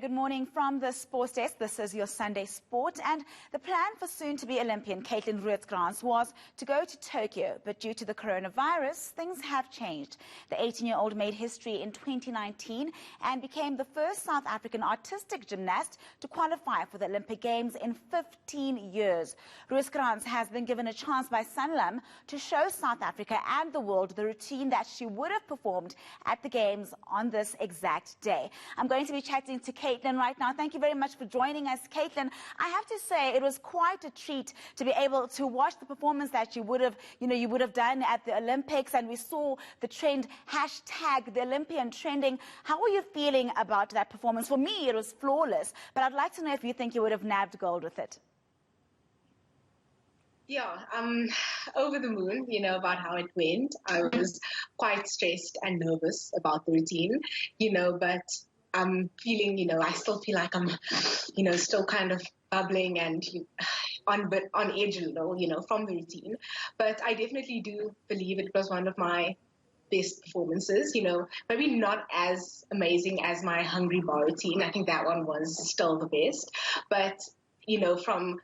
good morning from the Sports Desk. This is your Sunday Sport, and the plan for soon-to-be Olympian Caitlin Rooskrantz was to go to Tokyo, but due to the coronavirus, things have changed. The 18-year-old made history in 2019 and became the first South African artistic gymnast to qualify for the Olympic Games in 15 years. Rooskrantz has been given a chance by Sunlam to show South Africa and the world the routine that she would have performed at the Games on this exact day. I'm going to be chatting to Caitlin right now. Thank you very much for joining us, Caitlin. I have to say it was quite a treat to be able to watch the performance that you would have done at the Olympics, and we saw the trend hashtag the Olympian trending. How are you feeling about that performance? For me, it was flawless, but I'd like to know if you think you would have nabbed gold with it. Yeah, over the moon, about how it went. I was quite stressed and nervous about the routine, but I'm feeling, I still feel like I'm, still kind of bubbling and on edge a little, from the routine. But I definitely do believe it was one of my best performances, maybe not as amazing as my Hungry Bar routine. I think that one was still the best. But, from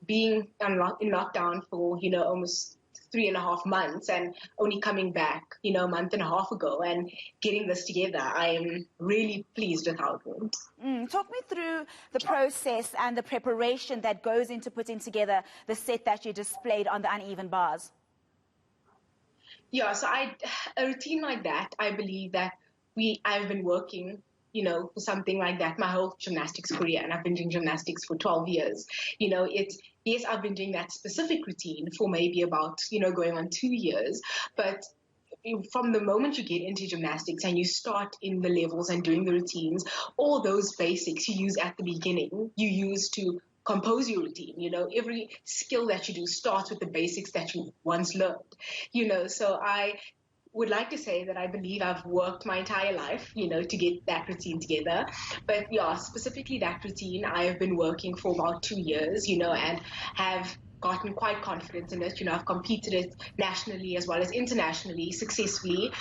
being in lockdown for, almost 3.5 months and only coming back, a month and a half ago and getting this together, I am really pleased with how it went. Talk me through the process and the preparation that goes into putting together the set that you displayed on the uneven bars. Yeah, so a routine like that, I believe that I've been working for something like that my whole gymnastics career, and I've been doing gymnastics for 12 years. Yes, I've been doing that specific routine for maybe about, going on 2 years, but from the moment you get into gymnastics and you start in the levels and doing the routines, all those basics you use at the beginning, you use to compose your routine. Every skill that you do starts with the basics that you once learned, so I would like to say that I believe I've worked my entire life, to get that routine together. But yeah, specifically that routine, I have been working for about 2 years, and have gotten quite confident in it. I've competed it nationally as well as internationally successfully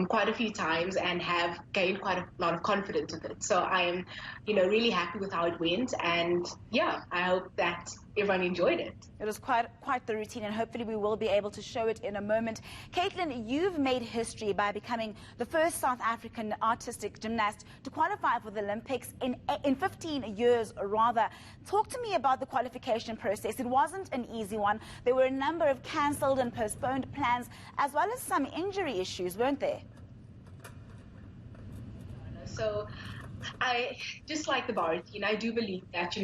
quite a few times and have gained quite a lot of confidence with it. So I am, really happy with how it went. And yeah, I hope that everyone enjoyed it. It was quite the routine, and hopefully we will be able to show it in a moment. Caitlin, you've made history by becoming the first South African artistic gymnast to qualify for the Olympics in 15 years rather. Talk to me about the qualification process. It wasn't an easy one. There were a number of cancelled and postponed plans, as well as some injury issues, weren't there? So I, just like the bar routine, I do believe that,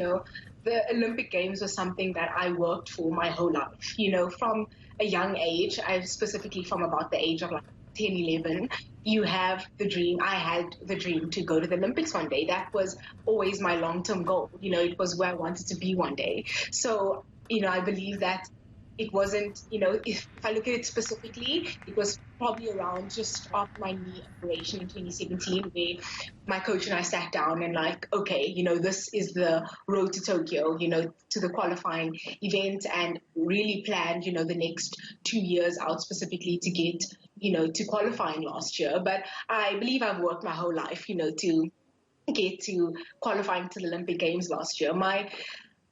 the Olympic Games was something that I worked for my whole life. From a young age, specifically from about the age of 10, 11, you have the dream. I had the dream to go to the Olympics one day. That was always my long-term goal. It was where I wanted to be one day. So, I believe that it wasn't, if I look at it specifically, it was probably around just after my knee operation in 2017, where my coach and I sat down and okay, this is the road to Tokyo, to the qualifying event, and really planned, the next 2 years out specifically to get, to qualifying last year. But I believe I've worked my whole life, to get to qualifying to the Olympic Games last year.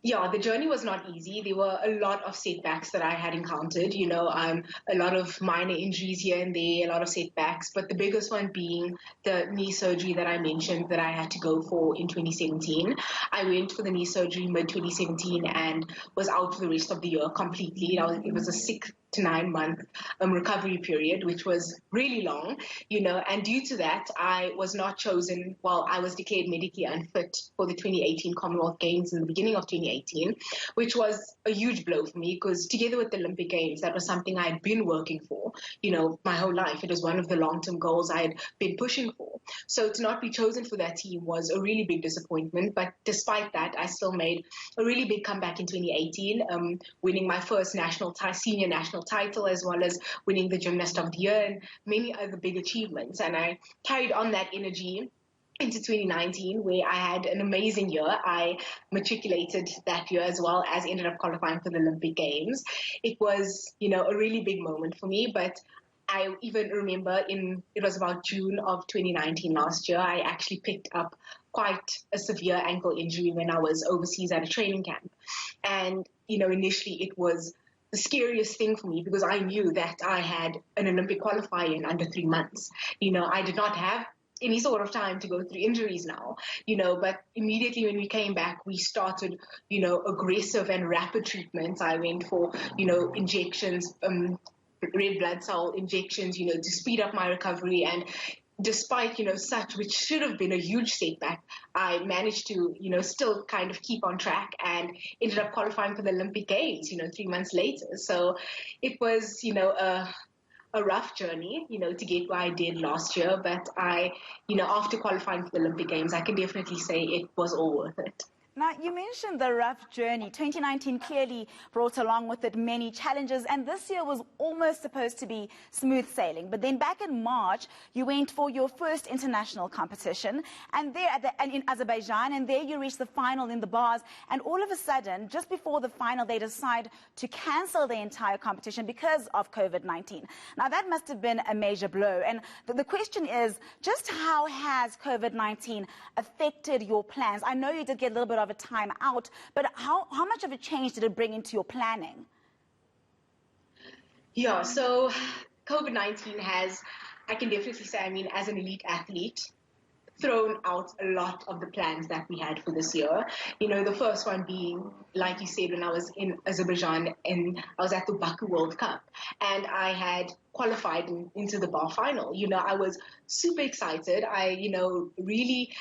Yeah, the journey was not easy. There were a lot of setbacks that I had encountered, a lot of minor injuries here and there, a lot of setbacks, but the biggest one being the knee surgery that I mentioned that I had to go for in 2017. I went for the knee surgery mid-2017 and was out for the rest of the year completely. It was a 6 to 9 month recovery period, which was really long, and due to that, I was not chosen. Well, I was declared medically unfit for the 2018 Commonwealth Games in the beginning of 2018, which was a huge blow for me because together with the Olympic Games, that was something I had been working for, my whole life. It was one of the long-term goals I had been pushing for. So to not be chosen for that team was a really big disappointment. But despite that, I still made a really big comeback in 2018, winning my first senior national title, as well as winning the Gymnast of the Year and many other big achievements. And I carried on that energy into 2019, where I had an amazing year. I matriculated that year as well as ended up qualifying for the Olympic Games. It was, a really big moment for me, but I even remember it was about June of 2019 last year, I actually picked up quite a severe ankle injury when I was overseas at a training camp. And, initially it was the scariest thing for me because I knew that I had an Olympic qualifier in under 3 months. I did not have any sort of time to go through injuries now, but immediately when we came back, we started, aggressive and rapid treatments. I went for, injections, red blood cell injections, to speed up my recovery. And despite, such, which should have been a huge setback, I managed to, still kind of keep on track and ended up qualifying for the Olympic Games, 3 months later. So it was, a rough journey, to get where I did last year. But after qualifying for the Olympic Games, I can definitely say it was all worth it. Now, you mentioned the rough journey. 2019 clearly brought along with it many challenges, and this year was almost supposed to be smooth sailing. But then back in March, you went for your first international competition, and in Azerbaijan, and there you reached the final in the bars, and all of a sudden, just before the final, they decide to cancel the entire competition because of COVID-19. Now, that must have been a major blow, and the question is, just how has COVID-19 affected your plans? I know you did get a little bit of a time out, but how much of a change did it bring into your planning? Yeah, so COVID-19 has, I can definitely say, as an elite athlete, thrown out a lot of the plans that we had for this year. The first one being, like you said, when I was in Azerbaijan and I was at the Baku World Cup and I had qualified into the bar final. I was super excited. I, really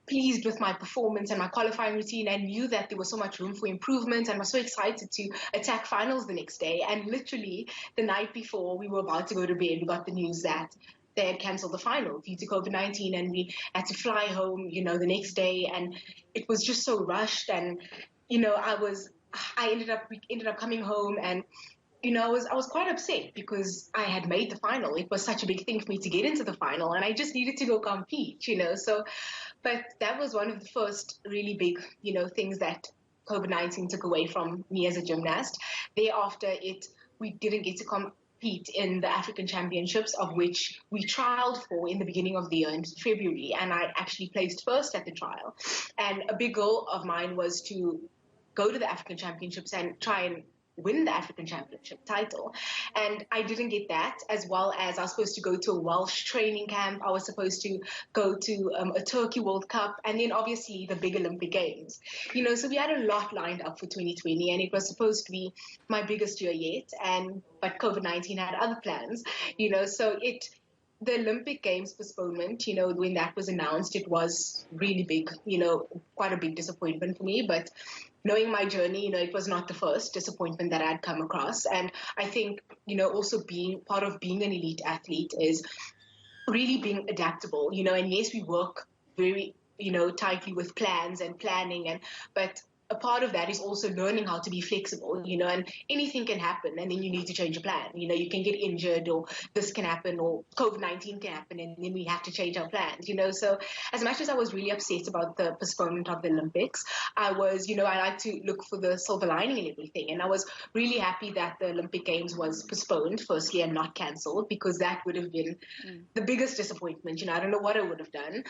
pleased with my performance and my qualifying routine and knew that there was so much room for improvement and was so excited to attack finals the next day. And literally the night before we were about to go to bed, we got the news that they had cancelled the final due to COVID-19 and we had to fly home, the next day. And it was just so rushed. And, we ended up coming home and I was quite upset because I had made the final. It was such a big thing for me to get into the final and I just needed to go compete, so, but that was one of the first really big, things that COVID-19 took away from me as a gymnast. Thereafter, we didn't get to compete in the African Championships, of which we trialed for in the beginning of the year in February, and I actually placed first at the trial. And a big goal of mine was to go to the African Championships and try and win the African Championship title. And I didn't get that, as well as I was supposed to go to a Welsh training camp. I was supposed to go to a Turkey World Cup, and then obviously the big Olympic Games. So we had a lot lined up for 2020, and it was supposed to be my biggest year yet. But COVID-19 had other plans, so the Olympic Games postponement, when that was announced, it was really big, quite a big disappointment for me. But knowing my journey, it was not the first disappointment that I'd come across. And I think, also being part of being an elite athlete is really being adaptable, and yes, we work very, tightly with plans and planning, but a part of that is also learning how to be flexible, and anything can happen and then you need to change your plan. You can get injured or this can happen or COVID-19 can happen and then we have to change our plans, So as much as I was really upset about the postponement of the Olympics, I was, I like to look for the silver lining in everything. And I was really happy that the Olympic Games was postponed, firstly, and not cancelled, because that would have been the biggest disappointment. I don't know what I would have done,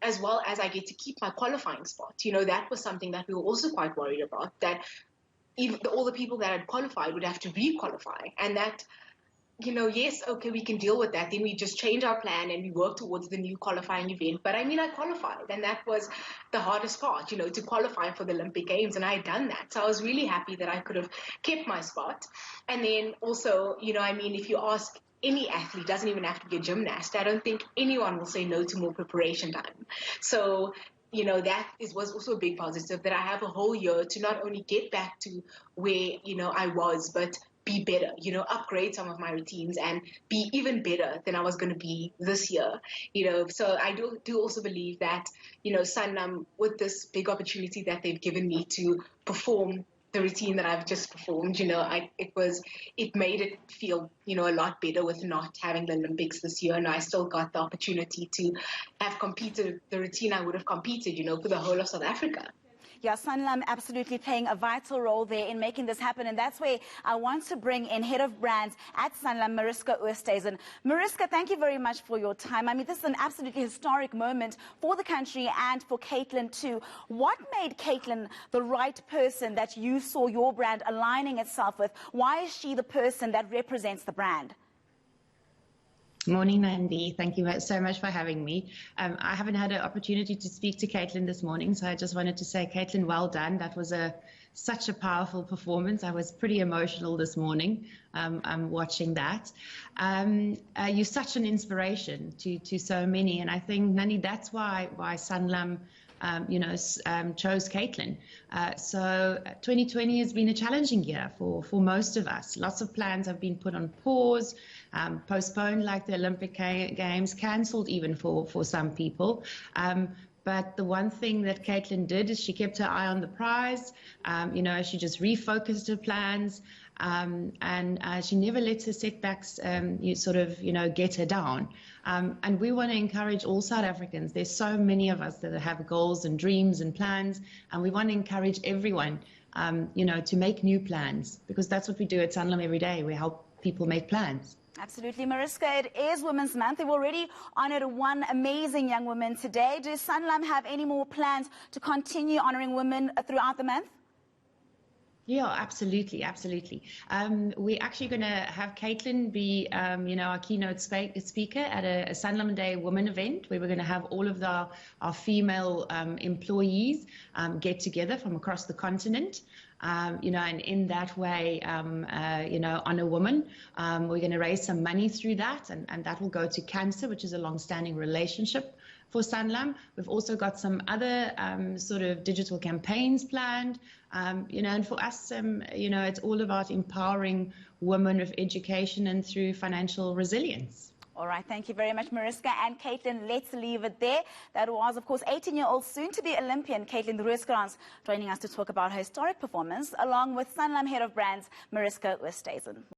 as well as I get to keep my qualifying spot. That was something that we were also quite worried about, that even all the people that had qualified would have to re-qualify, and that, yes, okay, we can deal with that. Then we just change our plan and we work towards the new qualifying event. But I qualified, and that was the hardest part, to qualify for the Olympic Games, and I had done that. So I was really happy that I could have kept my spot. And then also, if you ask any athlete, doesn't even have to be a gymnast, I don't think anyone will say no to more preparation time. So that was also a big positive, that I have a whole year to not only get back to where, I was, but be better, upgrade some of my routines and be even better than I was going to be this year, So I do also believe that, Sunlam, with this big opportunity that they've given me to perform the routine that I've just performed, it made it feel, a lot better with not having the Olympics this year. And I still got the opportunity to have competed the routine I would have competed, for the whole of South Africa. Yeah, Sunlam absolutely playing a vital role there in making this happen, and that's where I want to bring in Head of Brands at Sunlam, Mariska Oosthuizen. Mariska, thank you very much for your time. I mean, this is an absolutely historic moment for the country and for Caitlin too. What made Caitlin the right person that you saw your brand aligning itself with? Why is she the person that represents the brand? Morning, Mandy. Thank you so much for having me. I haven't had an opportunity to speak to Caitlin this morning, so I just wanted to say, Caitlin, well done. That was such a powerful performance. I was pretty emotional this morning watching that. You're such an inspiration to so many, and I think, Nani, that's why Sunlam chose Caitlin. So 2020 has been a challenging year for most of us. Lots of plans have been put on pause, postponed, like the Olympic Games, cancelled even for some people. But the one thing that Caitlin did is she kept her eye on the prize. She just refocused her plans, and she never let her setbacks get her down. And we want to encourage all South Africans. There's so many of us that have goals and dreams and plans, and we want to encourage everyone, to make new plans, because that's what we do at Sunlam every day. We help people make plans. Absolutely, Mariska. It is Women's Month. They've already honoured one amazing young woman today. Does Sunlam have any more plans to continue honouring women throughout the month? Yeah, absolutely, absolutely. We're actually going to have Caitlin be, our keynote speaker at a Sunlam Day Women event, where we're going to have all of our female employees get together from across the continent. And in that way, honor women. We're going to raise some money through that, and that will go to cancer, which is a long-standing relationship for Sunlam. We've also got some other sort of digital campaigns planned, and for us, it's all about empowering women with education and through financial resilience. All right, thank you very much, Mariska and Caitlin. Let's leave it there. That was, of course, 18-year-old soon-to-be Olympian Caitlin Rooskrantz joining us to talk about her historic performance, along with Sunlam Head of Brands, Mariska Oosthuizen.